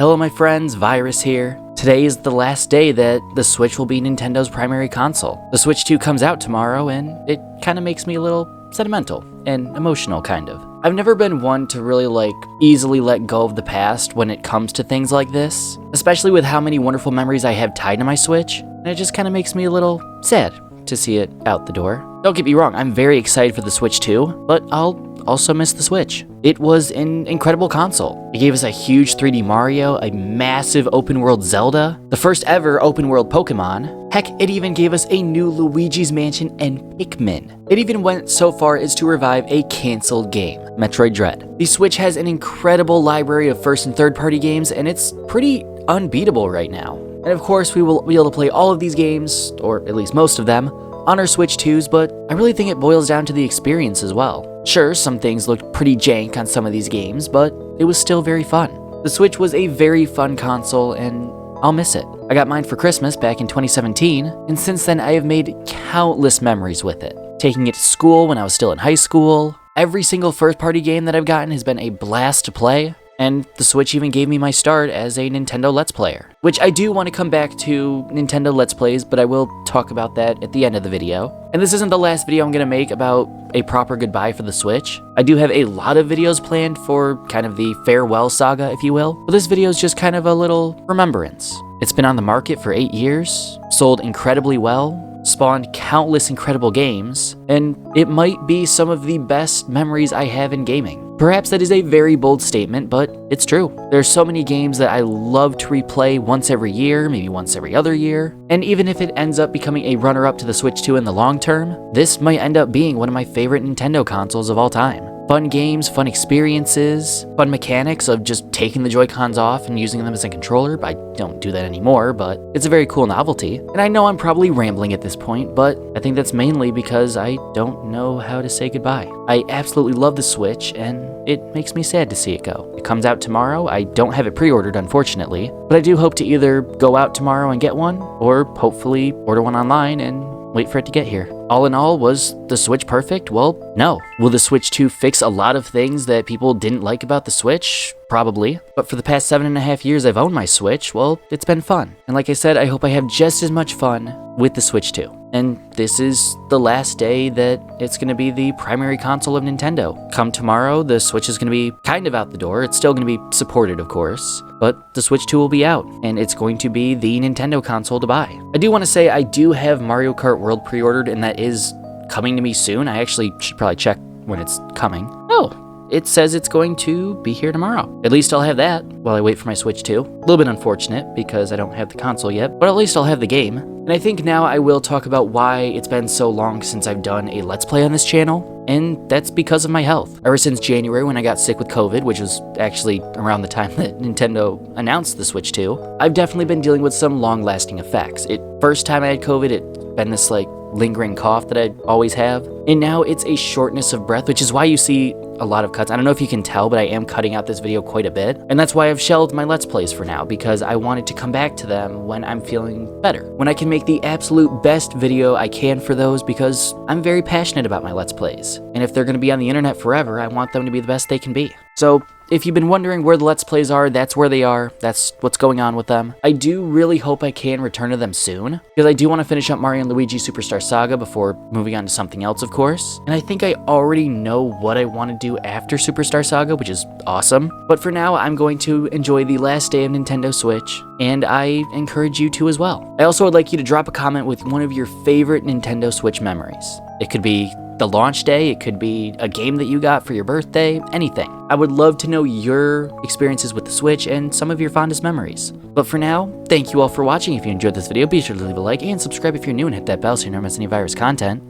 Hello my friends, Virus here. Today is the last day that the Switch will be Nintendo's primary console. The Switch 2 comes out tomorrow and it kinda makes me a little sentimental and emotional kind of. I've never been one to really easily let go of the past when it comes to things like this, especially with how many wonderful memories I have tied to my Switch, and it just kinda makes me a little sad to see it out the door. Don't get me wrong, I'm very excited for the Switch 2, but I'll also miss the Switch. It was an incredible console. It gave us a huge 3D Mario, a massive open world Zelda, the first ever open world Pokemon. Heck, it even gave us a new Luigi's Mansion and Pikmin. It even went so far as to revive a canceled game, Metroid Dread. The Switch has an incredible library of first and third party games, and it's pretty unbeatable right now. And of course, we will be able to play all of these games, or at least most of them, on our Switch 2s, but I really think it boils down to the experience as well. Sure, some things looked pretty jank on some of these games, but it was still very fun. The Switch was a very fun console, and I'll miss it. I got mine for Christmas back in 2017, and since then I have made countless memories with it. Taking it to school when I was still in high school, every single first-party game that I've gotten has been a blast to play, and the Switch even gave me my start as a Nintendo Let's Player. Which I do want to come back to Nintendo Let's Plays, but I will talk about that at the end of the video. And this isn't the last video I'm going to make about a proper goodbye for the Switch. I do have a lot of videos planned for kind of the farewell saga, if you will. But this video is just kind of a little remembrance. It's been on the market for 8 years, sold incredibly well, spawned countless incredible games, and it might be some of the best memories I have in gaming. Perhaps that is a very bold statement, but it's true. There's so many games that I love to replay once every year, maybe once every other year, and even if it ends up becoming a runner-up to the Switch 2 in the long term, this might end up being one of my favorite Nintendo consoles of all time. Fun games, fun experiences, fun mechanics of just taking the Joy-Cons off and using them as a controller. I don't do that anymore, but it's a very cool novelty. And I know I'm probably rambling at this point, but I think that's mainly because I don't know how to say goodbye. I absolutely love the Switch, and it makes me sad to see it go. It comes out tomorrow. I don't have it pre-ordered, unfortunately, but I do hope to either go out tomorrow and get one, or hopefully order one online and wait for it to get here. All in all, was the Switch perfect? Well, no. Will the Switch 2 fix a lot of things that people didn't like about the Switch? Probably. But for the past 7.5 years I've owned my Switch, well, it's been fun. And like I said, I hope I have just as much fun with the Switch 2. And this is the last day that it's going to be the primary console of Nintendo. Come tomorrow, the Switch is going to be kind of out the door. It's still going to be supported, of course, but the Switch 2 will be out, and it's going to be the Nintendo console to buy. I do want to say I do have Mario Kart World pre-ordered, and that is coming to me soon. I actually should probably check when it's coming. Oh, it says it's going to be here tomorrow. At least I'll have that while I wait for my Switch 2. A little bit unfortunate because I don't have the console yet, but at least I'll have the game. And I think now I will talk about why it's been so long since I've done a Let's Play on this channel, and that's because of my health. Ever since January when I got sick with COVID, which was actually around the time that Nintendo announced the Switch 2, I've definitely been dealing with some long-lasting effects. First time I had COVID, it's been this lingering cough that I always have, and now it's a shortness of breath, which is why you see a lot of cuts. I don't know if you can tell, but I am cutting out this video quite a bit, and that's why I've shelved my Let's Plays for now, because I wanted to come back to them when I'm feeling better, when I can make the absolute best video I can for those, because I'm very passionate about my Let's Plays, and if they're going to be on the internet forever, I want them to be the best they can be. So if you've been wondering where the Let's Plays are, that's where they are. That's what's going on with them. I do really hope I can return to them soon, because I do want to finish up Mario & Luigi Superstar Saga before moving on to something else, of course. And I think I already know what I want to do after Superstar Saga, which is awesome. But for now, I'm going to enjoy the last day of Nintendo Switch, and I encourage you to as well. I also would like you to drop a comment with one of your favorite Nintendo Switch memories. It could be the launch day, it could be a game that you got for your birthday, anything. I would love to know your experiences with the Switch and some of your fondest memories. But for now, thank you all for watching. If you enjoyed this video, be sure to leave a like and subscribe if you're new and hit that bell so you never miss any Virus content.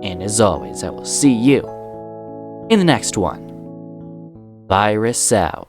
And as always, I will see you in the next one. Virus out.